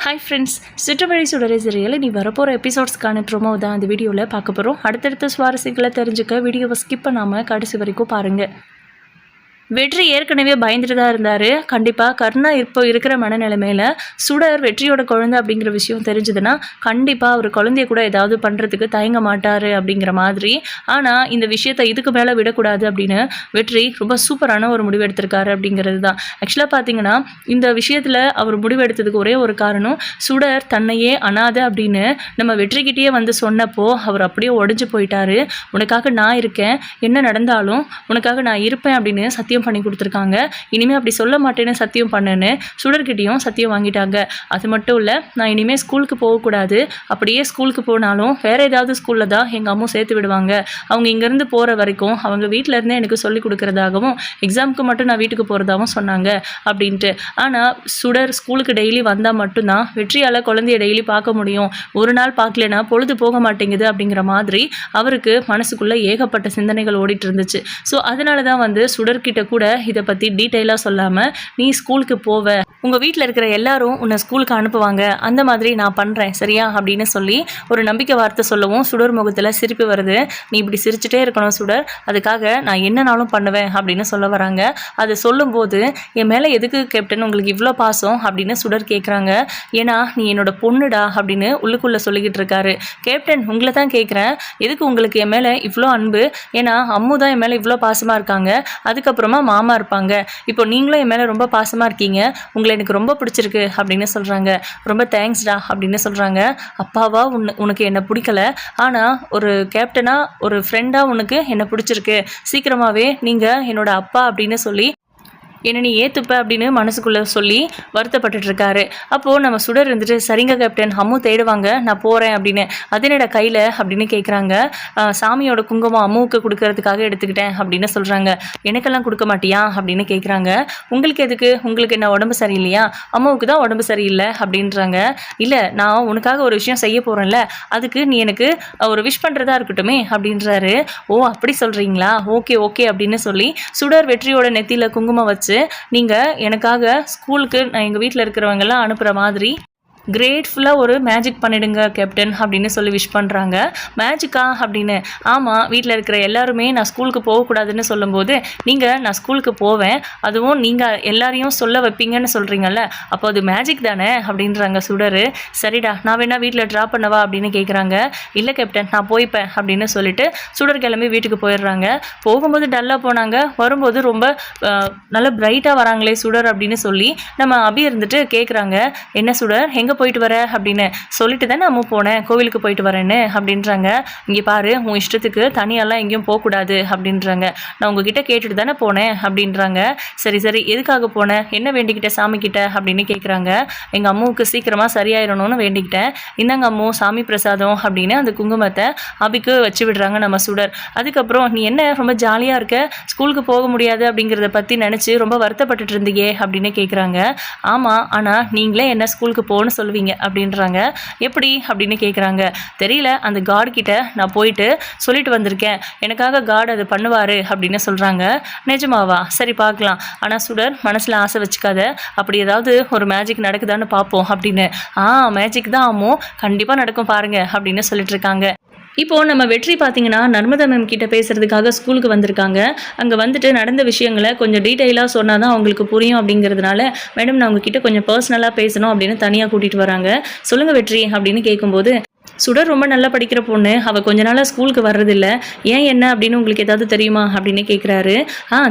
Hi friends, சிற்றமழை சுடரை serial நீ வரப்போகிற எபிசோட்ஸ்க்கான ப்ரோமோ தான் அந்த வீடியோவில் பார்க்க போகிறோம். அடுத்தடுத்த சுவாரஸ்யங்களை தெரிஞ்சுக்க வீடியோவை ஸ்கிப் பண்ணாமல் கடைசி வரைக்கும் பாருங்கள். வெற்றி ஏற்கனவே பயந்துட்டு தான் இருந்தார். கண்டிப்பாக கர்ணா இப்போ இருக்கிற மனநிலைமையில் சுடர் வெற்றியோட குழந்தை அப்படிங்கிற விஷயம் தெரிஞ்சதுன்னா கண்டிப்பாக அவர் குழந்தைய கூட ஏதாவது பண்ணுறதுக்கு தயங்க மாட்டார் அப்படிங்கிற மாதிரி. ஆனால் இந்த விஷயத்தை இதுக்கு மேலே விடக்கூடாது அப்படின்னு வெற்றி ரொம்ப சூப்பரான ஒரு முடிவு எடுத்திருக்காரு அப்படிங்கிறது தான். ஆக்சுவலாக பார்த்தீங்கன்னா இந்த விஷயத்தில் அவர் முடிவெடுத்ததுக்கு ஒரே ஒரு காரணம், சுடர் தன்னையே அனாதை அப்படின்னு நம்ம வெற்றிக்கிட்டேயே வந்து சொன்னப்போ அவர் அப்படியே உடஞ்சி போயிட்டாரு. உனக்காக நான் இருக்கேன், என்ன நடந்தாலும் உனக்காக நான் இருப்பேன் அப்படின்னு சத்தியம் பண்ணி கொடுத்துருக்காங்க. இனிமேல் அப்படி சொல்ல மாட்டேன்னு சத்தியம் பண்ணுன்னு சுடர்கிட்டையும் சத்தியம் வாங்கிட்டாங்க. அது மட்டும் இல்லை, நான் இனிமேல் ஸ்கூலுக்கு போகக்கூடாது, அப்படியே ஸ்கூலுக்கு போனாலும் வேறு ஏதாவது ஸ்கூலில் தான் எங்கள் அம்மா சேர்த்து விடுவாங்க. அவங்க இங்கேருந்து போகிற வரைக்கும் அவங்க வீட்டில் இருந்தே எனக்கு சொல்லிக் கொடுக்குறதாகவும் எக்ஸாமுக்கு மட்டும் நான் வீட்டுக்கு போகிறதாகவும் சொன்னாங்க அப்படின்ட்டு. ஆனால் சுடர் ஸ்கூலுக்கு டெய்லி வந்தால் மட்டும்தான் வெற்றியால் குழந்தைய டெய்லி பார்க்க முடியும். ஒரு நாள் பார்க்கலனா பொழுது போக மாட்டேங்குது அப்படிங்கிற மாதிரி அவருக்கு மனசுக்குள்ளே ஏகப்பட்ட சிந்தனைகள் ஓடிட்டு இருந்துச்சு. ஸோ அதனால தான் வந்து சுடர்கிட்ட கூட இதை பற்றி டீட்டெயிலாக சொல்லாமல், நீ ஸ்கூலுக்கு போவ, உங்கள் வீட்டில் இருக்கிற எல்லாரும் உன்னை ஸ்கூலுக்கு அனுப்புவாங்க, அந்த மாதிரி நான் பண்ணுறேன் சரியா அப்படின்னு சொல்லி ஒரு நம்பிக்கை வார்த்தை சொல்லவும் சுடர் முகத்தில் சிரிப்பு வருது. நீ இப்படி சிரிச்சுட்டே இருக்கணும் சுடர், அதுக்காக நான் என்னனாலும் பண்ணுவேன் அப்படின்னு சொல்ல வராங்க. அதை சொல்லும்போது என் மேலே எதுக்கு கேப்டன் உங்களுக்கு இவ்வளோ பாசம் அப்படின்னு சுடர் கேட்குறாங்க. ஏன்னா நீ என்னோட பொண்ணுடா அப்படின்னு உள்ளுக்குள்ளே சொல்லிக்கிட்டு இருக்காரு. கேப்டன் உங்களை தான் கேட்குறேன், எதுக்கு உங்களுக்கு என் மேலே இவ்வளோ அன்பு? ஏன்னா அம்மு தான் என் மேலே இவ்வளோ பாசமாக இருக்காங்க, அதுக்கப்புறமா மாமா இருப்பாங்க, இப்போ நீங்களும் என் மேலே ரொம்ப பாசமாக இருக்கீங்க, உங்களை எனக்கு ரொம்ப பிடிச்சிருக்கு அப்படின்னு சொல்கிறாங்க. ரொம்ப தேங்க்ஸ்டா அப்படின்னு சொல்கிறாங்க. அப்பாவா உனக்கு என்னை பிடிக்கல, ஆனால் ஒரு கேப்டனாக ஒரு ஃப்ரெண்டாக உனக்கு என்னை பிடிச்சிருக்கு, சீக்கிரமாகவே நீங்கள் என்னோட அப்பா அப்படின்னு சொல்லி என்னை நீ ஏற்றுப்ப அப்படின்னு மனசுக்குள்ளே சொல்லி வருத்தப்பட்டுருக்காரு. அப்போது நம்ம சுடர் இருந்துட்டு சரிங்க கேப்டன், அம்மு தேடுவாங்க, நான் போகிறேன் அப்படின்னு. அதனோட கையில் அப்படின்னு கேட்குறாங்க. சாமியோட குங்குமம் அம்முவுக்கு கொடுக்கறதுக்காக எடுத்துக்கிட்டேன் அப்படின்னு சொல்கிறாங்க. எனக்கெல்லாம் கொடுக்க மாட்டியா அப்படின்னு கேட்குறாங்க. உங்களுக்கு எதுக்கு, உங்களுக்கு என்ன உடம்பு சரியில்லையா? அம்மாவுக்கு தான் உடம்பு சரியில்லை அப்படின்றாங்க. இல்லை, நான் உனக்காக ஒரு விஷயம் செய்ய போகிறேன்ல, அதுக்கு நீ எனக்கு ஒரு விஷ் பண்ணுறதா இருக்கட்டுமே அப்படின்றாரு. ஓ அப்படி சொல்கிறீங்களா, ஓகே ஓகே அப்படின்னு சொல்லி சுடர் வெற்றியோட நெத்தியில் குங்குமம் வச்சு, நீங்கள் எனக்காக ஸ்கூலுக்கு நான் எங்கள் வீட்டில் இருக்கிறவங்கெல்லாம் அனுப்புகிற மாதிரி கிரேட்ஃபுல்லாக ஒரு மேஜிக் பண்ணிடுங்க கேப்டன் அப்படின்னு சொல்லி விஷ் பண்ணுறாங்க. மேஜிக்கா அப்படின்னு. ஆமாம், வீட்டில் இருக்கிற எல்லாருமே நான் ஸ்கூலுக்கு போகக்கூடாதுன்னு சொல்லும்போது நீங்கள் நான் ஸ்கூலுக்கு போவேன், அதுவும் நீங்கள் எல்லாரையும் சொல்ல வைப்பீங்கன்னு சொல்கிறீங்கல்ல, அப்போ அது மேஜிக் தானே அப்படின்றாங்க சுடர். சரிடா, நான் வேணா வீட்டில் ட்ராப் பண்ணவா அப்படின்னு கேட்குறாங்க. இல்லை கேப்டன், நான் போய்ப்பேன் அப்படின்னு சொல்லிட்டு சுடர் கிளம்பி வீட்டுக்கு போயிடுறாங்க. போகும்போது டல்லாக போனாங்க, வரும்போது ரொம்ப நல்லா பிரைட்டாக வராங்களே சுடர் அப்படின்னு சொல்லி நம்ம அபி இருந்துட்டு கேட்குறாங்க. என்ன சுடர், எங்கே போயிட்டு வர அப்படின்னு சொல்லிட்டு தானே அம்மா போனேன், கோவிலுக்கு போயிட்டு வரேன்னு அப்படின்றாங்க. இங்கே பாரு, உன் இஷ்டத்துக்கு தனியெல்லாம் எங்கேயும் போகக்கூடாது அப்படின்றாங்க. நான் உங்ககிட்ட கேட்டுட்டு தானே போனேன் அப்படின்றாங்க. சரி சரி, எதுக்காக போனேன், என்ன வேண்டிக்கிட்ட சாமிக்கிட்ட அப்படின்னு கேட்குறாங்க. எங்கள் அம்மாவுக்கு சீக்கிரமாக சரியாயிடணும்னு வேண்டிக்கிட்டேன், இந்தாங்க அம்மு சாமி பிரசாதம் அப்படின்னு அந்த குங்குமத்தை அபிக்கு வச்சு விடுறாங்க நம்ம சுடர். அதுக்கப்புறம் நீ என்ன ரொம்ப ஜாலியாக இருக்க, ஸ்கூலுக்கு போக முடியாது அப்படிங்கிறத பற்றி நினச்சி ரொம்ப வருத்தப்பட்டுட்டு இருந்தீங்க அப்படின்னு கேட்குறாங்க. ஆமாம், ஆனால் நீங்களே என்ன ஸ்கூலுக்கு போகணும்னு சொல்லுவீங்க அப்படின்றாங்க. எப்படி அப்படின்னு கேட்குறாங்க. தெரியல, அந்த காட் கிட்ட நான் போயிட்டு சொல்லிட்டு வந்திருக்கேன், எனக்காக காட் அது பண்ணுவார் அப்படின்னு சொல்கிறாங்க. நிஜமாவா? சரி பார்க்கலாம், ஆனால் சுடர் மனசில் ஆசை வச்சுக்காத, அப்படி ஏதாவது ஒரு மேஜிக் நடக்குதான்னு பார்ப்போம் அப்படின்னு. மேஜிக் தான் ஆமோ, கண்டிப்பாக நடக்கும் பாருங்க அப்படின்னு சொல்லிட்டு இருக்காங்க. இப்போது நம்ம வெற்றி பார்த்திங்கன்னா நர்மதா மேம் கிட்ட பேசுகிறதுக்காக ஸ்கூலுக்கு வந்திருக்காங்க. அங்கே வந்துட்டு நடந்த விஷயங்களை கொஞ்சம் டீட்டெயிலாக சொன்னால் தான் அவங்களுக்கு புரியும் அப்படிங்கிறதுனால, மேடம் நான் உங்ககிட்ட கொஞ்சம் பர்சனலாக பேசணும் அப்படின்னு தனியாக கூட்டிகிட்டு வராங்க. சொல்லுங்கள் வெற்றி அப்படின்னு கேட்கும்போது, சுடர் ரொம்ப நல்லா படிக்கிற பொண்ணு, அவள் கொஞ்ச நாளாக ஸ்கூலுக்கு வர்றதில்ல, ஏன் என்ன அப்படின்னு உங்களுக்கு ஏதாவது தெரியுமா அப்படின்னு கேட்குறாரு.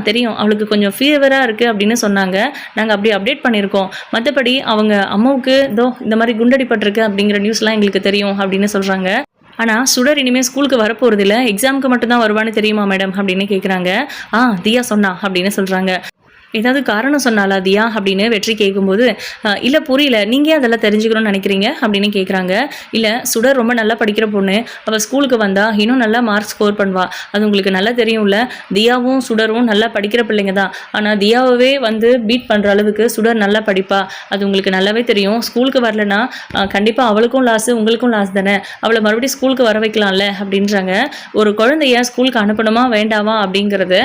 தெரியும், அவளுக்கு கொஞ்சம் ஃபீவராக இருக்குது அப்படின்னு சொன்னாங்க, நாங்கள் அப்படி அப்டேட் பண்ணியிருக்கோம், மற்றபடி அவங்க அம்மாவுக்கு இந்த மாதிரி குண்டடிப்பட்டிருக்கு அப்படிங்கிற நியூஸ்லாம் எங்களுக்கு தெரியும் அப்படின்னு சொல்கிறாங்க. ஆனால் சுடர் இனிமேல் ஸ்கூலுக்கு வரப்போகிறது இல்லை, எக்ஸாமுக்கு மட்டும்தான் வருவான்னு தெரியுமா மேடம் அப்படின்னு கேட்குறாங்க. தியா சொன்னா அப்படின்னு சொல்கிறாங்க. ஏதாவது காரணம் சொன்னாலா தியா அப்படின்னு வெற்றி கேட்கும்போது, இல்லை புரியல, நீங்கள் அதெல்லாம் தெரிஞ்சுக்கணும்னு நினைக்கிறீங்க அப்படின்னு கேட்குறாங்க. இல்லை, சுடர் ரொம்ப நல்லா படிக்கிற பொண்ணு, அவள் ஸ்கூலுக்கு வந்தால் இன்னும் நல்லா மார்க் ஸ்கோர் பண்ணுவா, அது உங்களுக்கு நல்லா தெரியும்ல, தியாவும் சுடரும் நல்லா படிக்கிற பிள்ளைங்க தான், ஆனால் தியாவே வந்து பீட் பண்ணுற அளவுக்கு சுடர் நல்லா படிப்பா, அது உங்களுக்கு நல்லாவே தெரியும். ஸ்கூலுக்கு வரலன்னா கண்டிப்பாக அவளுக்கும் லாஸு உங்களுக்கும் லாஸ் தானே, அவளை மறுபடியும் ஸ்கூலுக்கு வர வைக்கலாம்ல அப்படின்றாங்க. ஒரு குழந்தைய ஸ்கூலுக்கு அனுப்பணுமா வேண்டாமா அப்படிங்கிறது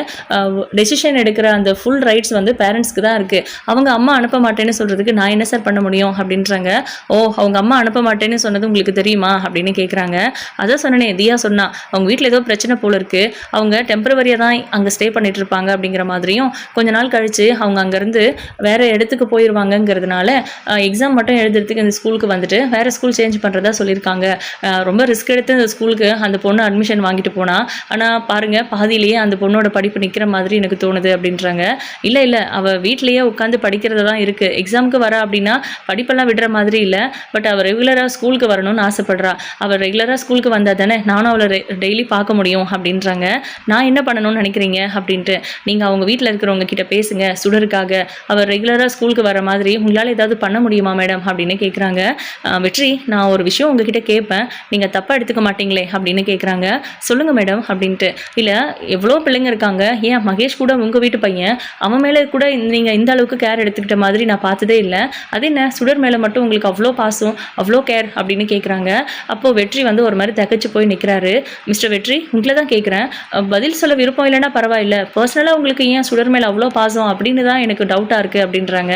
டெசிஷன் எடுக்கிற அந்த ஃபுல் ரைட்ஸ் வந்து பேரண்ட்ஸ்க்கு தான் இருக்குது. அவங்க அம்மா அனுப்ப மாட்டேன்னு சொல்கிறதுக்கு நான் என்ன சார் பண்ண முடியும் அப்படின்றாங்க. ஓ, அவங்க அம்மா அனுப்ப மாட்டேன்னு சொன்னது உங்களுக்கு தெரியுமா அப்படின்னு கேட்குறாங்க. அதான் சொன்னனே, தியா சொன்னா அவங்க வீட்டில் ஏதோ பிரச்சனை போல இருக்குது, அவங்க டெம்பரவரியாக தான் அங்கே ஸ்டே பண்ணிட்டு இருப்பாங்க அப்படிங்கிற மாதிரியும், கொஞ்ச நாள் கழித்து அவங்க அங்கேருந்து வேறு இடத்துக்கு போயிடுவாங்கங்கிறதுனால எக்ஸாம் மட்டும் எழுதுறதுக்கு இந்த ஸ்கூலுக்கு வந்துட்டு வேறு ஸ்கூல் சேஞ்ச் பண்ணுறதா சொல்லியிருக்காங்க. ரொம்ப ரிஸ்க் எடுத்து இந்த ஸ்கூலுக்கு அந்த பொண்ணு அட்மிஷன் வாங்கிட்டு போனா, ஆனால் பாருங்கள் பாதியிலேயே அந்த பொண்ணோட படிப்பு நிற்கிற மாதிரி எனக்கு தோணுது அப்படின்றாங்க. இல்லை அவள் வீட்லேயே உட்காந்து படிக்கிறதா தான் இருக்குது, எக்ஸாமுக்கு வர அப்படின்னா படிப்பெல்லாம் விடுற மாதிரி இல்லை, பட் அவள் ரெகுலராக ஸ்கூலுக்கு வரணும்னு ஆசைப்படுறா. அவள் ரெகுலராக ஸ்கூலுக்கு வந்தால் தானே நானும் அவளை டெய்லி பார்க்க முடியும் அப்படின்றாங்க. நான் என்ன பண்ணணும்னு நினைக்கிறீங்க அப்படின்ட்டு, நீங்கள் அவங்க வீட்டில் இருக்கிறவங்க கிட்ட பேசுங்க, சுடருக்காக அவள் ரெகுலராக ஸ்கூலுக்கு வர மாதிரி உங்களால் ஏதாவது பண்ண முடியுமா மேடம் அப்படின்னு கேட்குறாங்க. வெற்றி, நான் ஒரு விஷயம் உங்ககிட்ட கேட்பேன், நீங்கள் தப்பாக எடுத்துக்க மாட்டீங்களே அப்படின்னு கேட்குறாங்க. சொல்லுங்கள் மேடம் அப்படின்ட்டு. இல்லை, எவ்வளோ பிள்ளைங்க இருக்காங்க, ஏன் மகேஷ் கூட உங்கள் வீட்டு பையன், அவன் மேலே கூட நீங்கள் இந்த அளவுக்கு கேர் எடுத்துக்கிட்ட மாதிரி நான் பார்த்ததே இல்லை, அது என்ன சுடர் மேலே மட்டும் உங்களுக்கு அவ்வளோ பாசம் அவ்வளோ கேர் அப்படின்னு கேட்குறாங்க. அப்போது வெற்றி வந்து ஒரு மாதிரி தகச்சு போய் நிற்கிறாரு. மிஸ்டர் வெற்றி, உங்களை தான் கேட்குறேன், பதில் சொல்ல விருப்பம் இல்லைன்னா பரவாயில்ல, பர்சனலாக உங்களுக்கு ஏன் சுடர் மேலே அவ்வளோ பாசம் அப்படின்னு தான் எனக்கு டவுட்டாக இருக்குது அப்படின்றாங்க.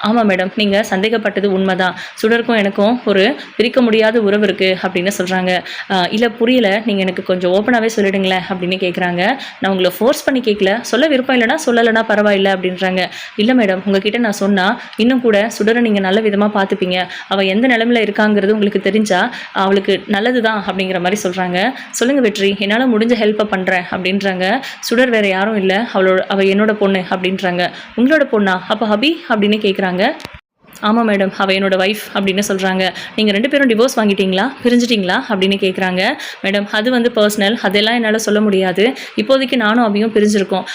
ஆமாம் மேடம், நீங்கள் சந்தேகப்பட்டது உண்மைதான், சுடருக்கும் எனக்கும் ஒரு பிரிக்க முடியாத உறவு இருக்குது அப்படின்னு சொல்கிறாங்க. இல்லை புரியல, நீங்கள் எனக்கு கொஞ்சம் ஓப்பனாகவே சொல்லிடுங்களேன் அப்படின்னு கேட்குறாங்க. நான் உங்களை ஃபோர்ஸ் பண்ணி கேட்கல, சொல்ல விருப்பம் இல்லைனா சொல்லலைன்னா பரவாயில்ல அப்படின்றாங்க. இல்லை மேடம், உங்ககிட்ட நான் சொன்னால் இன்னும் கூட சுடரை நீங்கள் நல்ல விதமாக பார்த்துப்பீங்க, அவள் எந்த நிலமையில் இருக்காங்கிறது உங்களுக்கு தெரிஞ்சால் அவளுக்கு நல்லது தான் அப்படிங்கிற மாதிரி சொல்கிறாங்க. சொல்லுங்கள் வெற்றி, என்னால் முடிஞ்ச ஹெல்ப்பை பண்ணுறேன் அப்படின்றாங்க. சுடர் வேறு யாரும் இல்லை, அவள் என்னோட பொண்ணு அப்படின்றாங்க. உங்களோட பொண்ணா? அப்போ ஹபி அப்படின்னு கேட்குறாங்க. ஆமாம் மேடம், அவள் என்னோடய ஒய்ஃப் அப்படின்னு சொல்கிறாங்க. நீங்கள் 2 பேரும் டிவோர்ஸ் வாங்கிட்டீங்களா, பிரிஞ்சிட்டிங்களா அப்படின்னு கேட்குறாங்க. மேடம், அது வந்து பர்சனல், அதெல்லாம் என்னால் சொல்ல முடியாது, இப்போதைக்கு நானும் அபியும் பிரிஞ்சிருக்கோம்,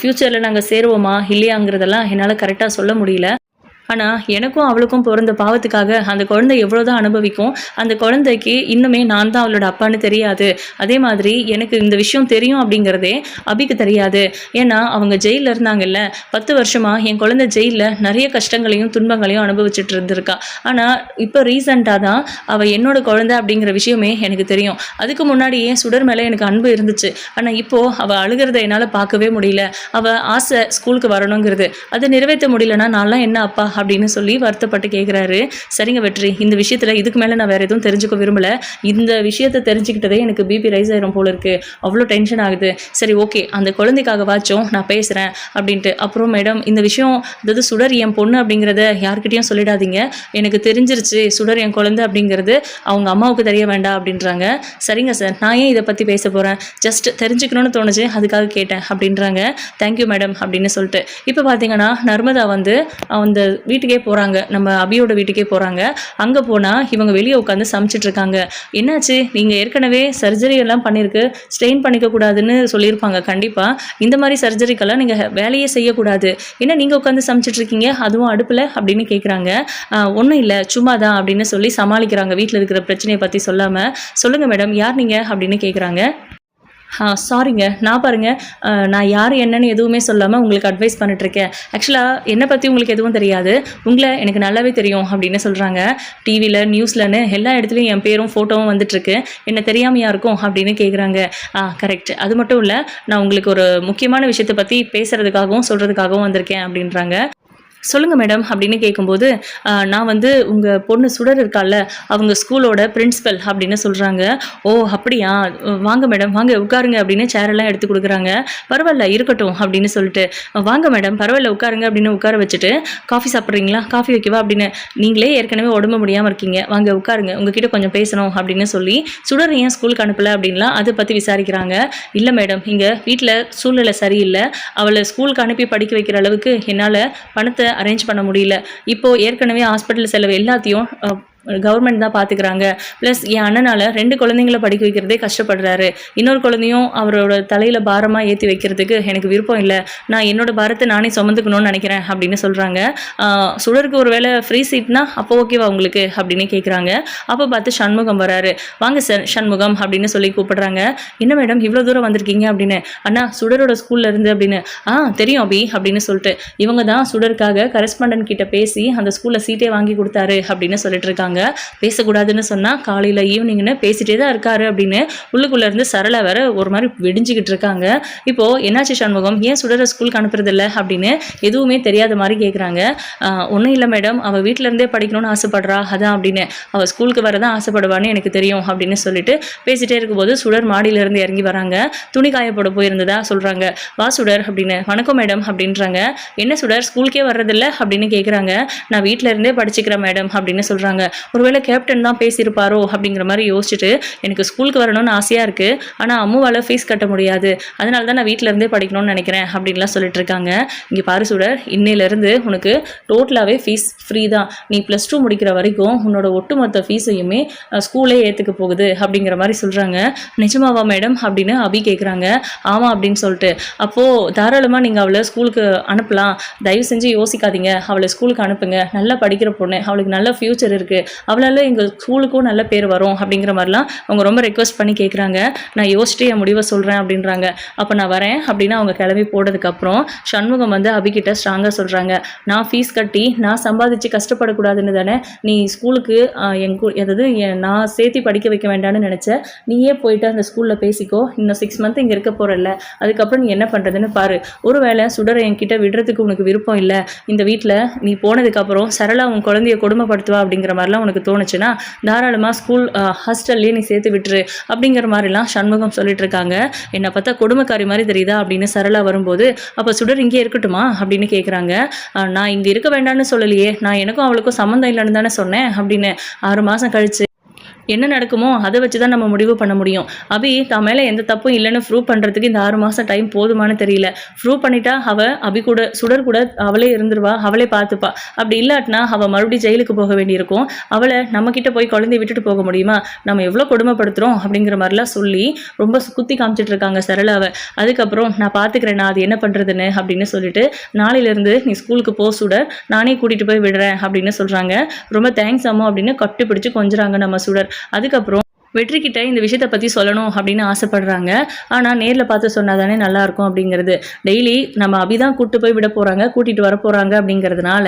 ஃப்யூச்சரில் நாங்கள் சேருவோமா இல்லையாங்கிறதெல்லாம் என்னால் கரெக்டாக சொல்ல முடியல. ஆனால் எனக்கும் அவளுக்கும் பிறந்த பாவத்துக்காக அந்த குழந்தை எவ்வளோ தான் அனுபவிக்கும், அந்த குழந்தைக்கு இன்னுமே நான் தான் அவளோட அப்பான்னு தெரியாது. அதே மாதிரி எனக்கு இந்த விஷயம் தெரியும் அப்படிங்கிறதே அபிக்கு தெரியாது. ஏன்னா அவங்க ஜெயிலில் இருந்தாங்கல்ல 10 வருஷமாக, என் குழந்தை ஜெயிலில் நிறைய கஷ்டங்களையும் துன்பங்களையும் அனுபவிச்சுட்டு இருந்திருக்கா. ஆனால் இப்போ ரீசண்டாக தான் அவள் என்னோட குழந்தை அப்படிங்கிற விஷயமே எனக்கு தெரியும். அதுக்கு முன்னாடியே சுடர் மேலே எனக்கு அன்பு இருந்துச்சு, ஆனால் இப்போது அவள் அழுகிறத என்னால் பார்க்கவே முடியல. அவள் ஆசை ஸ்கூலுக்கு வரணுங்கிறது, அதை நிறைவேற்ற முடியலன்னா நான்லாம் என்ன அப்பா அப்படின்னு சொல்லி வருத்தப்பட்டு கேட்குறாரு. சரிங்க வெற்றி, இந்த விஷயத்தில் இதுக்கு மேலே நான் வேறு எதுவும் தெரிஞ்சுக்க விரும்பலை, இந்த விஷயத்தை தெரிஞ்சுக்கிட்டதே எனக்கு பிபி ரைஸ் ஆயிரும் போல இருக்குது, அவ்வளோ டென்ஷன் ஆகுது. சரி ஓகே, அந்த குழந்தைக்காகவாச்சும் நான் பேசுகிறேன் அப்படின்ட்டு. அப்புறம் மேடம், இந்த விஷயம் அதாவது சுடர் என் பொண்ணு அப்படிங்கிறத யார்கிட்டையும் சொல்லிடாதீங்க, எனக்கு தெரிஞ்சிருச்சு சுடர் என் குழந்தை அப்படிங்கிறது அவங்க அம்மாவுக்கு தெரிய வேண்டாம் அப்படின்றாங்க. சரிங்க சார், நான் ஏன் இதை பற்றி பேச போகிறேன், ஜஸ்ட் தெரிஞ்சுக்கணும்னு தோணுச்சு அதுக்காக கேட்டேன் அப்படின்றாங்க. தேங்க்யூ மேடம் அப்படின்னு சொல்லிட்டு இப்போ பார்த்தீங்கன்னா நர்மதா வந்து அந்த வீட்டுக்கே போகிறாங்க, நம்ம அபியோட வீட்டுக்கே போகிறாங்க. அங்கே போனால் இவங்க வெளியே உட்காந்து சமைச்சிட்டு இருக்காங்க. என்னாச்சு, நீங்கள் ஏற்கனவே சர்ஜரி எல்லாம் பண்ணியிருக்கு, ஸ்ட்ரெயின் பண்ணிக்கக்கூடாதுன்னு சொல்லியிருப்பாங்க. கண்டிப்பாக இந்த மாதிரி சர்ஜரிக்கெல்லாம் நீங்கள் வேலையே செய்யக்கூடாது, ஏன்னா நீங்கள் உட்காந்து சமைச்சிட்டு இருக்கீங்க, அதுவும் அடுப்பில் அப்படின்னு கேட்குறாங்க. ஒன்றும் இல்லை சும்மா தான் அப்படின்னு சொல்லி சமாளிக்கிறாங்க, வீட்டில் இருக்கிற பிரச்சனையை பற்றி சொல்லாமல். சொல்லுங்கள் மேடம், யார் நீங்கள் அப்படின்னு கேட்குறாங்க. சாரிங்க, நான் பாருங்கள், நான் யார் என்னன்னு எதுவுமே சொல்லாமல் உங்களுக்கு அட்வைஸ் பண்ணிட்டுருக்கேன். ஆக்சுவலாக என்னை பற்றி உங்களுக்கு எதுவும் தெரியாது, உங்களை எனக்கு நல்லாவே தெரியும் அப்படின்னு சொல்கிறாங்க. டிவியில் நியூஸ்லன்னு எல்லா இடத்துலையும் என் பேரும் ஃபோட்டோவும் வந்துட்டுருக்கு, என்ன தெரியாமையா இருக்கும் அப்படின்னு கேட்குறாங்க. கரெக்ட், அது மட்டும் இல்லை, நான் உங்களுக்கு ஒரு முக்கியமான விஷயத்தை பற்றி பேசுகிறதுக்காகவும் சொல்கிறதுக்காகவும் வந்திருக்கேன் அப்படின்றாங்க. சொல்லுங்கள் மேடம் அப்படின்னு கேட்கும்போது, நான் வந்து உங்கள் பொண்ணு சுடர் இருக்கால, அவங்க ஸ்கூலோட பிரின்ஸிபல் அப்படின்னு சொல்கிறாங்க. ஓ அப்படியா, வாங்க மேடம் வாங்க உட்காருங்க அப்படின்னு சேரெல்லாம் எடுத்து கொடுக்குறாங்க. பரவாயில்ல இருக்கட்டும் அப்படின்னு சொல்லிட்டு, வாங்க மேடம் பரவாயில்ல உட்காருங்க அப்படின்னு உட்கார வச்சுட்டு, காஃபி சாப்பிட்றீங்களா, காஃபி வைக்கவா அப்படின்னு, நீங்களே ஏற்கனவே உடம்பு முடியாமல் இருக்கீங்க, வாங்க உட்காருங்க, உங்ககிட்ட கொஞ்சம் பேசணும் அப்படின்னு சொல்லி, சுடர் ஏன் ஸ்கூலுக்கு அனுப்பலை அப்படின்லாம் அதை பற்றி விசாரிக்கிறாங்க. இல்லை மேடம், இங்கே வீட்டில் சூழ்நிலை சரியில்லை, அவளை ஸ்கூலுக்கு அனுப்பி படிக்க வைக்கிற அளவுக்கு என்னால் பணத்தை அரேஞ்ச் பண்ண முடியல, இப்போது ஏற்கனவே ஹாஸ்பிட்டல் செலவு எல்லாத்தையும் கவர்மெண்ட் தான் பார்த்துக்கிறாங்க. ப்ளஸ் என் அண்ணனால் 2 குழந்தைங்களை படிக்க வைக்கிறதே கஷ்டப்படுறாரு, இன்னொரு குழந்தையும் அவரோட தலையில் பாரமாக ஏற்றி வைக்கிறதுக்கு எனக்கு விருப்பம் இல்லை, நான் என்னோட பாரத்தை நானே சுமந்துக்கணும்னு நினைக்கிறேன் அப்படின்னு சொல்கிறாங்க. சுடருக்கு ஒரு வேளை ஃப்ரீ சீட்னா அப்போ ஓகேவா உங்களுக்கு அப்படின்னு கேட்குறாங்க. அப்போ பார்த்து சண்முகம் வராரு. வாங்க சார் சண்முகம் அப்படின்னு சொல்லி கூப்பிடுறாங்க. என்ன மேடம் இவ்வளோ தூரம் வந்திருக்கீங்க அப்படின்னு. அண்ணா சுடரோட ஸ்கூல்ல இருந்து அப்படின்னு. தெரியும் அபி அப்படின்னு சொல்லிட்டு, இவங்க தான் சுடருக்காக கரஸ்பாண்டன்ட் கிட்ட பேசி அந்த ஸ்கூலில் சீட்டே வாங்கி கொடுத்தாரு அப்படின்னு சொல்லிட்டு இருக்காங்க. சொல்கிறாங்க. பேசக்கூடாதுன்னு சொன்னால் காலையில் ஈவினிங்னு பேசிகிட்டே தான் இருக்காரு அப்படின்னு உள்ளுக்குள்ளேருந்து சரளா வேற ஒரு மாதிரி வெடிஞ்சிக்கிட்டு இருக்காங்க. இப்போது என்னாச்சு சண்முகம், ஏன் சுடரை ஸ்கூலுக்கு அனுப்புறதில்ல அப்படின்னு எதுவுமே தெரியாத மாதிரி கேட்குறாங்க. ஒன்றும் இல்லை மேடம், அவள் வீட்டிலேருந்தே படிக்கணும்னு ஆசைப்படுறா, அதான் அப்படின்னு. அவள் ஸ்கூலுக்கு வரதான் ஆசைப்படுவான்னு எனக்கு தெரியும் அப்படின்னு சொல்லிட்டு பேசிகிட்டே இருக்கும்போது சுடர் மாடியிலேருந்து இறங்கி வராங்க. துணி காயப்போட போயிருந்ததா சொல்கிறாங்க. வா சுடர் அப்படின்னு. வணக்கம் மேடம் அப்படின்றாங்க. என்ன சுடர் ஸ்கூலுக்கே வர்றதில்ல அப்படின்னு கேட்குறாங்க. நான் வீட்டில் இருந்தே படிச்சுக்கிறேன் மேடம் அப்படின்னு சொல்கிறாங்க. ஒருவேளை கேப்டன் தான் பேசியிருப்பாரோ அப்படிங்கிற மாதிரி யோசிச்சுட்டு, எனக்கு ஸ்கூலுக்கு வரணும்னு ஆசையாக இருக்குது, ஆனால் அம்முவால் ஃபீஸ் கட்ட முடியாது, அதனால தான் நான் வீட்டில் இருந்தே படிக்கணும்னு நினைக்கிறேன் அப்படின்லாம் சொல்லிட்டு இருக்காங்க. இங்கே பாரு சுடர், இன்னையிலேருந்து உனக்கு டோட்டலாகவே ஃபீஸ் ஃப்ரீ தான். நீ +2 முடிக்கிற வரைக்கும் உன்னோட ஒட்டுமொத்த ஃபீஸையுமே ஸ்கூலே ஏற்றுக்க போகுது அப்படிங்கிற மாதிரி சொல்கிறாங்க. நிஜமாவா மேடம் அப்படின்னு அபி கேட்குறாங்க. ஆமாம் அப்படின்னு சொல்லிட்டு, அப்போது தாராளமாக நீங்கள் அவளை ஸ்கூலுக்கு அனுப்பலாம், தயவு செஞ்சு யோசிக்காதீங்க, அவளை ஸ்கூலுக்கு அனுப்புங்க, நல்லா படிக்கிற பொண்ணு, அவளுக்கு நல்ல ஃப்யூச்சர் இருக்குது, அவளால் எங்கள் ஸ்கூலுக்கும் நல்ல பேர் வரும் அப்படிங்கிற மாதிரிலாம் அவங்க ரொம்ப ரெக்வஸ்ட் பண்ணி கேட்குறாங்க. நான் யோசிச்சுட்டு என் முடிவை சொல்கிறேன் அப்படின்றாங்க. அப்போ நான் வரேன் அப்படின்னு அவங்க கிளம்பி போனதுக்கப்புறம் சண்முகம் வந்து அபிகிட்ட ஸ்ட்ராங்காக சொல்கிறாங்க. நான் ஃபீஸ் கட்டி நான் சம்பாதிச்சு கஷ்டப்படக்கூடாதுன்னு தானே நீ ஸ்கூலுக்கு அதாவது நான் சேர்த்து படிக்க வைக்க வேண்டாம்னு நினச்ச, நீயே போயிட்டு அந்த ஸ்கூலில் பேசிக்கோ, இன்னும் 6 மந்த் இங்கே இருக்க போகிறல்ல, அதுக்கப்புறம் நீ என்ன பண்ணுறதுன்னு பாரு. ஒருவேளை சுடரை என்கிட்ட விடுறதுக்கு உனக்கு விருப்பம் இல்லை, இந்த வீட்டில் நீ போனதுக்கப்புறம் சரளா உன் குழந்தைய கொடுமைப்படுத்துவா அப்படிங்கிற மாதிரிலாம் உனக்கு தோணுச்சுன்னா தாராளமாக ஸ்கூல் ஹாஸ்டல்லே நீ சேர்த்து விட்டுரு அப்படிங்கிற மாதிரிலாம் சண்முகம் சொல்லிட்டு இருக்காங்க. என்னை பார்த்தா கொடுமைக்காரி மாதிரி தெரியுதா அப்படின்னு சரளா வரும்போது, அப்போ சுடர் இங்கே இருக்கட்டுமா அப்படின்னு கேட்குறாங்க. நான் இங்கே இருக்க வேண்டாம்னு சொல்லலையே, நான் எனக்கும் அவளுக்கும் சம்மந்தம் இல்லைன்னு தானே சொன்னேன் அப்படின்னு. 6 மாதம் கழிச்சு என்ன நடக்குமோ அதை வச்சு தான் நம்ம முடிவு பண்ண முடியும். அபி தான் மேலே எந்த தப்பும் இல்லைன்னு ப்ரூவ் பண்ணுறதுக்கு இந்த 6 மாதம் டைம் போதுமானு தெரியல. ப்ரூவ் பண்ணிட்டா அபி கூட சுடர் கூட அவளே இருந்துருவா, அவளே பார்த்துப்பா. அப்படி இல்லாட்டினா அவள் மறுபடியும் ஜெயிலுக்கு போக வேண்டியிருக்கும். அவளை நம்மக்கிட்ட போய் குழந்தைய விட்டுட்டு போக முடியுமா? நம்ம எவ்வளோ கொடுமைப்படுத்துகிறோம் அப்படிங்கிற மாதிரிலாம் சொல்லி ரொம்ப குத்தி காமிச்சிட்டு இருக்காங்க சரளாவை. அதுக்கப்புறம் நான் பார்த்துக்கிறேன், நான் அது என்ன பண்ணுறதுன்னு அப்படின்னு சொல்லிட்டு, நாளையிலேருந்து நீ ஸ்கூலுக்கு போ சுடர், நானே கூட்டிகிட்டு போய் விடுறேன் அப்படின்னு சொல்கிறாங்க. ரொம்ப தேங்க்ஸ் அம்மா அப்படின்னு கட்டி பிடிச்சி கொஞ்சறாங்க நம்ம சுடர். அதுக்கப்புறம் வெற்றிக்கிட்ட இந்த விஷயத்தை பற்றி சொல்லணும் அப்படின்னு ஆசைப்படுறாங்க. ஆனால் நேரில் பார்த்து சொன்னால் தானே நல்லாயிருக்கும் அப்படிங்கிறது. டெய்லி நம்ம அபிதான் கூப்பிட்டு போய் விட போகிறாங்க, கூட்டிகிட்டு வர போகிறாங்க அப்படிங்கிறதுனால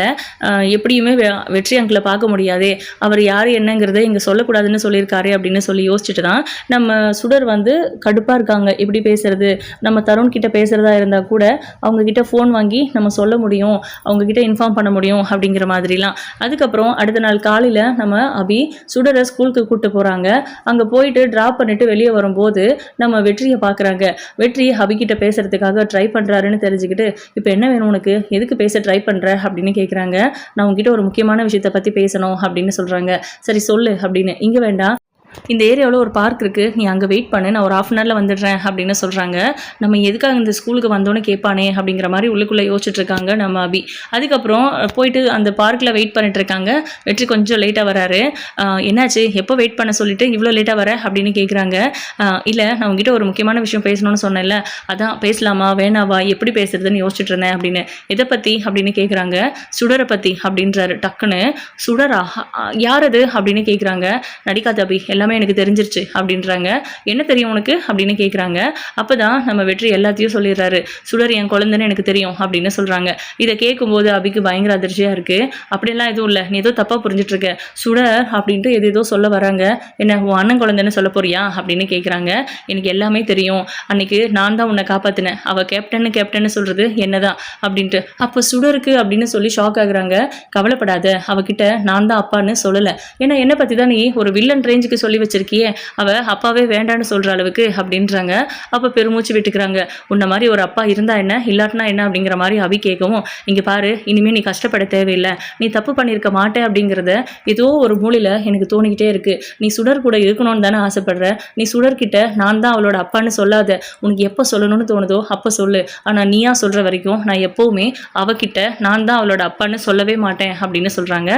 எப்படியுமே வெற்றி அங்கிளை பார்க்க முடியாதே, அவர் யார் என்னங்கிறத இங்கே சொல்லக்கூடாதுன்னு சொல்லியிருக்காரு அப்படின்னு சொல்லி யோசிச்சுட்டு தான் நம்ம சுடர் வந்து கடுப்பாக இருக்காங்க. எப்படி பேசுறது, நம்ம தருண் கிட்ட பேசுகிறதா இருந்தால் கூட அவங்கக்கிட்ட ஃபோன் வாங்கி நம்ம சொல்ல முடியும், அவங்கக்கிட்ட இன்ஃபார்ம் பண்ண முடியும் அப்படிங்கிற மாதிரிலாம். அதுக்கப்புறம் அடுத்த நாள் காலையில் நம்ம அபி சுடரை ஸ்கூலுக்கு கூப்பிட்டு போகிறாங்க. அங்கே போயிட்டு ட்ராப் பண்ணிட்டு வெளியே வரும்போது நம்ம வெற்றியை பார்க்குறாங்க. வெற்றி அபிகிட்ட பேசுறதுக்காக ட்ரை பண்ணுறாருன்னு தெரிஞ்சுக்கிட்டு, இப்போ என்ன வேணும் உனக்கு, எதுக்கு பேச ட்ரை பண்ணுற அப்படின்னு கேட்குறாங்க. நான் உங்ககிட்ட ஒரு முக்கியமான விஷயத்தை பற்றி பேசணும் அப்படின்னு சொல்கிறாங்க. சரி சொல்லு அப்படின்னு. இங்கே வேண்டாம், இந்த ஏரியாவில் ஒரு பார்க் இருக்குது, நீ அங்கே வெயிட் பண்ணு, நான் ஒரு 1/2 hourல வந்துடுறேன் அப்படின்னு சொல்கிறாங்க. நம்ம எதுக்காக இந்த ஸ்கூலுக்கு வந்தோன்னு கேட்பானே அப்படிங்கிற மாதிரி உள்ளுக்குள்ளே யோசிச்சுட்டு இருக்காங்க நம்ம அபி. அதுக்கப்புறம் போயிட்டு அந்த பார்க்கில் வெயிட் பண்ணிட்டு இருக்காங்க. வெற்றி கொஞ்சம் லேட்டாக வராரு. என்னாச்சு, எப்போ வெயிட் பண்ண சொல்லிட்டு இவ்வளோ லேட்டாக வர அப்படின்னு கேட்குறாங்க. இல்லை, நான் உங்ககிட்ட ஒரு முக்கியமான விஷயம் பேசணும்னு சொன்னேன்ல, அதான் பேசலாமா வேணாவா எப்படி பேசுறதுன்னு யோசிச்சுட்டு இருந்தேன் அப்படின்னு. எதை பற்றி அப்படின்னு கேட்குறாங்க. சுடரை பற்றி அப்படின்றாரு டக்குன்னு. சுடரா, யார் அது அப்படின்னு கேட்குறாங்க. நடிக்காத அபி, எல்லாமே எனக்கு தெரிஞ்சிருச்சு அப்படின்றாங்க. என்ன தெரியும் உனக்கு அப்படின்னு கேட்குறாங்க. அப்போ தான் நம்ம வெற்றி எல்லாத்தையும் சொல்லிடுறாரு. சுடர் என் குழந்தைன்னு எனக்கு தெரியும் அப்படின்னு சொல்கிறாங்க. இதை கேட்கும்போது அபிக்கு பயங்கர அதிர்ச்சியாக இருக்குது. அப்படிலாம் எதுவும் இல்லை, நீ ஏதோ தப்பாக புரிஞ்சிட்ருக்க, சுடர் அப்படின்ட்டு எதோ சொல்ல வராங்க. என்ன உன் அண்ணன் குழந்தைன்னு சொல்ல போறியா அப்படின்னு கேட்குறாங்க. எனக்கு எல்லாமே தெரியும், அன்னைக்கு நான் தான் உன்னை காப்பாற்றினேன், அவள் கேப்டன்னு சொல்கிறது என்ன தான் அப்படின்ட்டு. அப்போ சுடருக்கு அப்படின்னு சொல்லி ஷாக் ஆகுறாங்க. கவலைப்படாத, அவகிட்ட நான் தான் அப்பான்னு சொல்லலை, ஏன்னா என்னை பற்றி தான் நீ ஒரு வில்லன் ரேஞ்சுக்கு சொல்லி வச்சிருக்கியே, அவ அப்பாவே வேண்டான்னு சொல்ற அளவுக்கு அப்படின்றாங்க. அப்ப பெருமூச்சு விட்டுக்கிறாங்க. உன்ன மாதிரி ஒரு அப்பா இருந்தா என்ன, இல்லாட்டினா என்ன அப்படிங்கிற மாதிரி அபி கேட்கவும், இங்க பாரு, இனிமே நீ கஷ்டப்பட தேவையில்லை, நீ தப்பு பண்ணியிருக்க மாட்டே அப்படிங்கிறத ஏதோ ஒரு மூலையில எனக்கு தோணிக்கிட்டே இருக்கு. நீ சுடர் கூட இருக்கணும்னு தானே ஆசைப்படுற, நீ சுடர்கிட்ட நான் தான் அவளோட அப்பான்னு சொல்லாத, உனக்கு எப்போ சொல்லணும்னு தோணுதோ அப்போ சொல்லு, ஆனா நீயா சொல்ற வரைக்கும் நான் எப்பவுமே அவகிட்ட நான் தான் அவளோட அப்பான்னு சொல்லவே மாட்டேன் அப்படின்னு சொல்றாங்க.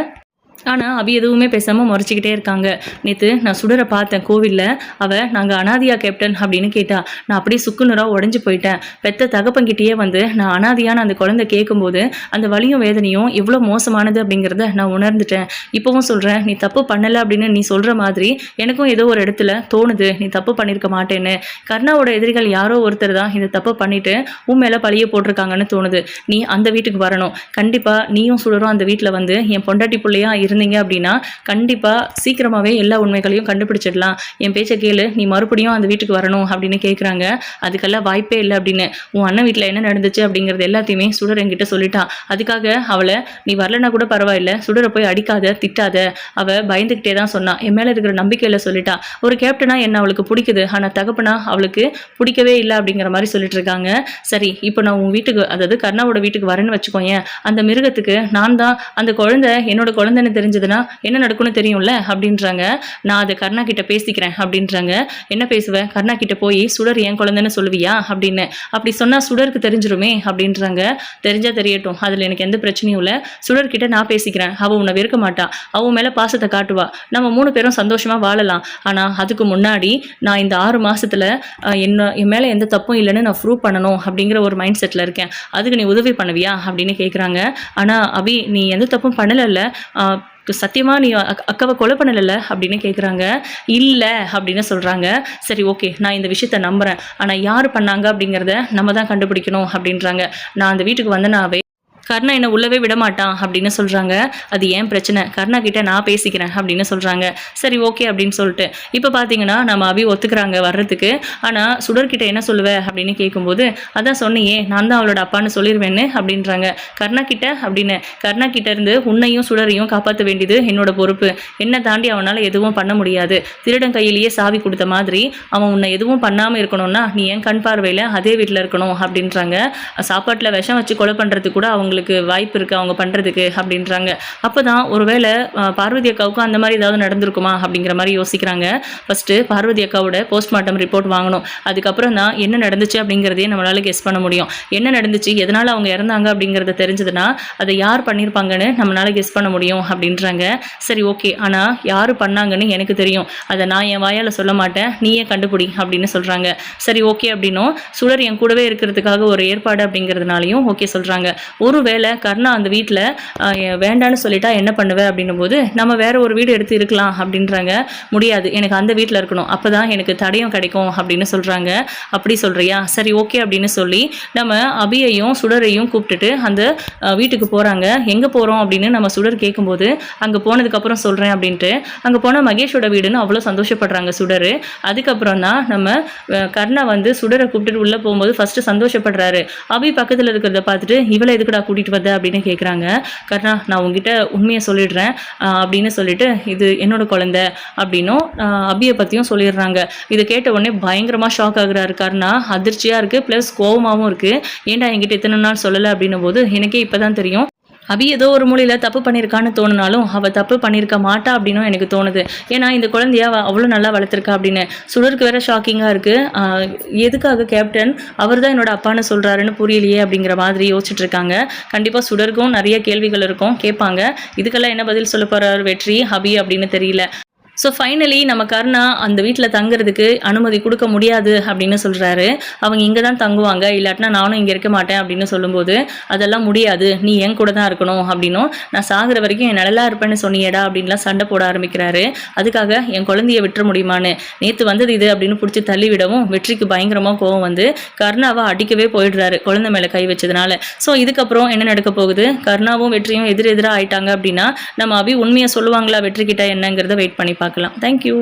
ஆனால் அபி எதுவுமே பேசாமல் முறைச்சிக்கிட்டே இருக்காங்க. நேற்று நான் சுடரை பார்த்தேன் கோவிலில், அவள் நாங்கள் அனாதியா கேப்டன் அப்படின்னு கேட்டா. நான் அப்படியே சுக்குநூறாக உடஞ்சி போயிட்டேன். பெத்த தகப்பங்கிட்டேயே வந்து நான் அனாதியான அந்த குழந்தை கேட்கும்போது அந்த வலியும் வேதனையும் எவ்வளோ மோசமானது அப்படிங்கிறத நான் உணர்ந்துட்டேன். இப்போவும் சொல்கிறேன், நீ தப்பு பண்ணலை அப்படின்னு நீ சொல்கிற மாதிரி எனக்கும் ஏதோ ஒரு இடத்துல தோணுது நீ தப்பு பண்ணியிருக்க மாட்டேன்னு. கர்ணாவோட எதிரிகள் யாரோ ஒருத்தர் தான் இந்த தப்பு பண்ணிவிட்டு உன் மேலே பழிய போட்டிருக்காங்கன்னு தோணுது. நீ அந்த வீட்டுக்கு வரணும், கண்டிப்பாக நீயும் சுடரும் அந்த வீட்டில் வந்து என் பொண்டாட்டி பிள்ளையாக இருந்தீங்க அப்படின்னா கண்டிப்பாக சீக்கிரமாகவே எல்லா உண்மைகளையும் கண்டுபிடிச்சிடலாம். என் பேச்சை கேளு, நீ மறுபடியும் அந்த வீட்டுக்கு வரணும் அப்படின்னு கேட்குறாங்க. அதுக்கெல்லாம் வாய்ப்பே இல்லை அப்படின்னு. உன் அண்ணன் வீட்டில் என்ன நடந்துச்சு அப்படிங்கிறது எல்லாத்தையுமே சுடர் என்கிட்ட சொல்லிட்டான். அதுக்காக அவளை நீ வரலன்னா கூட பரவாயில்ல, சுடரை போய் அடிக்காத திட்டாத, அவள் பயந்துக்கிட்டே தான் சொன்னான். என் மேலே இருக்கிற நம்பிக்கையில் சொல்லிட்டா. ஒரு கேப்டனா என்ன அவளுக்கு பிடிக்குது, ஆனால் தகப்பனா அவளுக்கு பிடிக்கவே இல்லை அப்படிங்கிற மாதிரி சொல்லிட்டு இருக்காங்க. சரி, இப்போ நான் உன் வீட்டுக்கு, அதாவது கர்ணாவோட வீட்டுக்கு வரேன்னு வச்சுக்கோயேன். அந்த மிருகத்துக்கு நான் தான் அந்த குழந்தை என்னோட குழந்தைன்னு தெரிஞ்சதுன்னா என்ன நடக்கும்னு தெரியும்ல அப்படின்றாங்க. நான் அதை கர்ணா கிட்ட பேசிக்கிறேன் அப்படின்றாங்க. என்ன பேசுவேன், கர்ணா கிட்ட போய் சுடர் என் குழந்தைன்னு சொல்லுவியா அப்படின்னு. அப்படி சொன்னா சுடருக்கு தெரிஞ்சிருமே அப்படின்றாங்க. தெரிஞ்சா தெரியட்டும், அதுல எனக்கு எந்த பிரச்சனையும் இல்லை. சுடர்கிட்ட நான் பேசிக்கிறேன், அவ உன்னை வெறுக்க மாட்டா, அவன் மேல பாசத்தை காட்டுவா, நம்ம 3 பேரும் சந்தோஷமா வாழலாம். ஆனா அதுக்கு முன்னாடி நான் இந்த 6 மாசத்துல என் மேல எந்த தப்பும் இல்லைன்னு நான் ப்ரூவ் பண்ணணும் அப்படிங்கிற ஒரு மைண்ட் செட்ல இருக்கேன். அதுக்கு நீ உதவி பண்ணுவியா அப்படின்னு கேட்குறாங்க. ஆனா அபி, நீ எந்த தப்பும் பண்ணலைல்ல, சத்தியமா நீ அக்காவை கொலை பண்ணல அப்படின்னு கேட்குறாங்க. இல்லை அப்படின்னு சொல்கிறாங்க. சரி ஓகே, நான் இந்த விஷயத்த நம்புகிறேன். ஆனால் யார் பண்ணாங்க அப்படிங்கிறத நம்ம தான் கண்டுபிடிக்கணும் அப்படின்றாங்க. நான் அந்த வீட்டுக்கு வந்தனாவே கர்ணா என்னை உள்ளவே விடமாட்டான் அப்படின்னு சொல்கிறாங்க. அது ஏன் பிரச்சனை, கர்ணா கிட்ட நான் பேசிக்கிறேன் அப்படின்னு சொல்கிறாங்க. சரி ஓகே அப்படின்னு சொல்லிட்டு இப்போ பார்த்தீங்கன்னா நம்ம அபி ஒத்துக்கிறாங்க வர்றதுக்கு. ஆனால் சுடர்கிட்ட என்ன சொல்லுவேன் அப்படின்னு கேட்கும்போது, அதான் சொன்னியே நான் தான் அவளோட அப்பான்னு சொல்லிடுவேன்னு அப்படின்றாங்க. கர்ணா கிட்ட அப்படின்னு, கர்ணா கிட்ட இருந்து உன்னையும் சுடரையும் காப்பாற்ற வேண்டியது என்னோட பொறுப்பு. என்னை தாண்டி அவனால் எதுவும் பண்ண முடியாது. திருடன் கையிலேயே சாவி கொடுத்த மாதிரி அவன் உன்னை எதுவும் பண்ணாமல் இருக்கணும்னா நீ என் கண் பார்வையில் அதே வீட்டில் இருக்கணும் அப்படின்றாங்க. சாப்பாட்டில் விஷம் வச்சு கொலை பண்ணுறதுக்கு கூட அவங்களுக்கு வாய்ப்பு இருக்குது அவங்க பண்ணுறதுக்கு அப்படின்றாங்க. அப்போ தான் ஒருவேளை பார்வதி அக்காவுக்கும் அந்த மாதிரி ஏதாவது நடந்திருக்குமா அப்படிங்கிற மாதிரி யோசிக்கிறாங்க. ஃபஸ்ட்டு பார்வதி அக்காவோட போஸ்ட்மார்ட்டம் ரிப்போர்ட் வாங்கணும். அதுக்கப்புறம் தான் என்ன நடந்துச்சு அப்படிங்கிறதையே நம்மளால் கெஸ் பண்ண முடியும். என்ன நடந்துச்சு, எதனால் அவங்க இறந்தாங்க அப்படிங்கிறத தெரிஞ்சதுன்னா அதை யார் பண்ணியிருப்பாங்கன்னு நம்மளால் கெஸ் பண்ண முடியும் அப்படின்றாங்க. சரி ஓகே, ஆனால் யார் பண்ணாங்கன்னு எனக்கு தெரியும், அதை நான் என் வாயால் சொல்ல மாட்டேன், நீயே கண்டுபிடி அப்படின்னு சொல்கிறாங்க. சரி ஓகே அப்படின்னும் சுடர் என் கூடவே இருக்கிறதுக்காக ஒரு ஏற்பாடு அப்படிங்கிறதுனாலையும் ஓகே சொல்கிறாங்க. ஒருவேளை கர்ணா அந்த வீட்டில் வேண்டான்னு சொல்லிட்டா என்ன பண்ணுவேன் அப்படின்னும் போது, நம்ம வேற ஒரு வீடு எடுத்து இருக்கலாம் அப்படின்றாங்க. முடியாது, எனக்கு அந்த வீட்டில் இருக்கணும், அப்போ தான் எனக்கு தடையும் கிடைக்கும் அப்படின்னு சொல்கிறாங்க. அப்படி சொல்கிறியா, சரி ஓகே அப்படின்னு சொல்லி நம்ம அபியையும் சுடரையும் கூப்பிட்டுட்டு அந்த வீட்டுக்கு போகிறாங்க. எங்கே போகிறோம் அப்படின்னு நம்ம சுடர் கேட்கும்போது, அங்கே போனதுக்கப்புறம் சொல்கிறேன் அப்படின்ட்டு அங்கே போனால் மகேஷோட வீடுன்னு அவ்வளோ சந்தோஷப்படுறாங்க சுடர். அதுக்கப்புறம் தான் நம்ம கர்ணா வந்து சுடரை கூப்பிட்டுட்டு உள்ளே போகும்போது ஃபஸ்ட்டு சந்தோஷப்படுறாரு. அபி பக்கத்தில் இருக்கிறத பார்த்துட்டு, இவளை எதுக்குடா கூட்டிகிட்டு வந்த அப்படின்னு கேட்குறாங்க. கர்ணா, நான் உங்ககிட்ட உண்மையை சொல்லிடுறேன் அப்படின்னு சொல்லிட்டு, இது என்னோட குழந்தை அப்படின்னும் அபியை பற்றியும் சொல்லிடுறாங்க. இதை கேட்ட உடனே பயங்கரமாக ஷாக் ஆகுறாரு கர்ணா. அதிர்ச்சியாக இருக்குது, ப்ளஸ் கோபமாகவும் இருக்குது. ஏன்டா என்கிட்ட இத்தனை நாள் சொல்லலை அப்படின்னும் போது, எனக்கே இப்போ தான் தெரியும் அபி ஏதோ ஒரு மூலையில் தப்பு பண்ணியிருக்கான்னு தோணுனாலும் அவள் தப்பு பண்ணியிருக்க மாட்டா அப்படின்னும் எனக்கு தோணுது. ஏன்னா இந்த குழந்தைய அவ்வளோ நல்லா வளர்த்துருக்கா அப்படின்னு. சுடருக்கு வேற ஷாக்கிங்காக இருக்குது. எதுக்காக கேப்டன் அவர் தான் என்னோட அப்பான்னு சொல்கிறாருன்னு புரியலையே அப்படிங்கிற மாதிரி யோசிச்சுட்டு இருக்காங்க. கண்டிப்பாக சுடருக்கும் நிறைய கேள்விகள் இருக்கும், கேட்பாங்க. இதுக்கெல்லாம் என்ன பதில் சொல்ல போகிறார் வெற்றி அபி அப்படின்னு தெரியல. ஸோ ஃபைனலி நம்ம கர்ணா அந்த வீட்டில் தங்குறதுக்கு அனுமதி கொடுக்க முடியாது அப்படின்னு சொல்கிறாரு. அவங்க இங்கே தான் தங்குவாங்க, இல்லாட்டினா நானும் இங்கே இருக்க மாட்டேன் அப்படின்னு சொல்லும்போது, அதெல்லாம் முடியாது, நீ என் கூட தான் இருக்கணும் அப்படின்னும், நான் சாகிற வரைக்கும் என் நல்லா இருப்பேன்னு சொன்னியடா அப்படின்லாம் சண்டை போட ஆரம்பிக்கிறாரு. அதுக்காக என் குழந்தைய விட்டுற முடியுமான்னு நேற்று வந்தது இது அப்படின்னு பிடிச்சி தள்ளி விடவும் வெற்றிக்கு பயங்கரமாக கோவம் வந்து கர்ணாவை அடிக்கவே போயிடுறாரு குழந்தை மேலே கை வச்சதுனால. ஸோ இதுக்கப்புறம் என்ன நடக்க போகுது, கர்ணாவும் வெற்றியும் எதிரெதிராக ஆயிட்டாங்க அப்படின்னா நம்ம அபி உண்மையை சொல்லுவாங்களா வெற்றி கிட்ட என்னங்கிறத வெயிட் பண்ணி பார்க்கலாம். Thank you.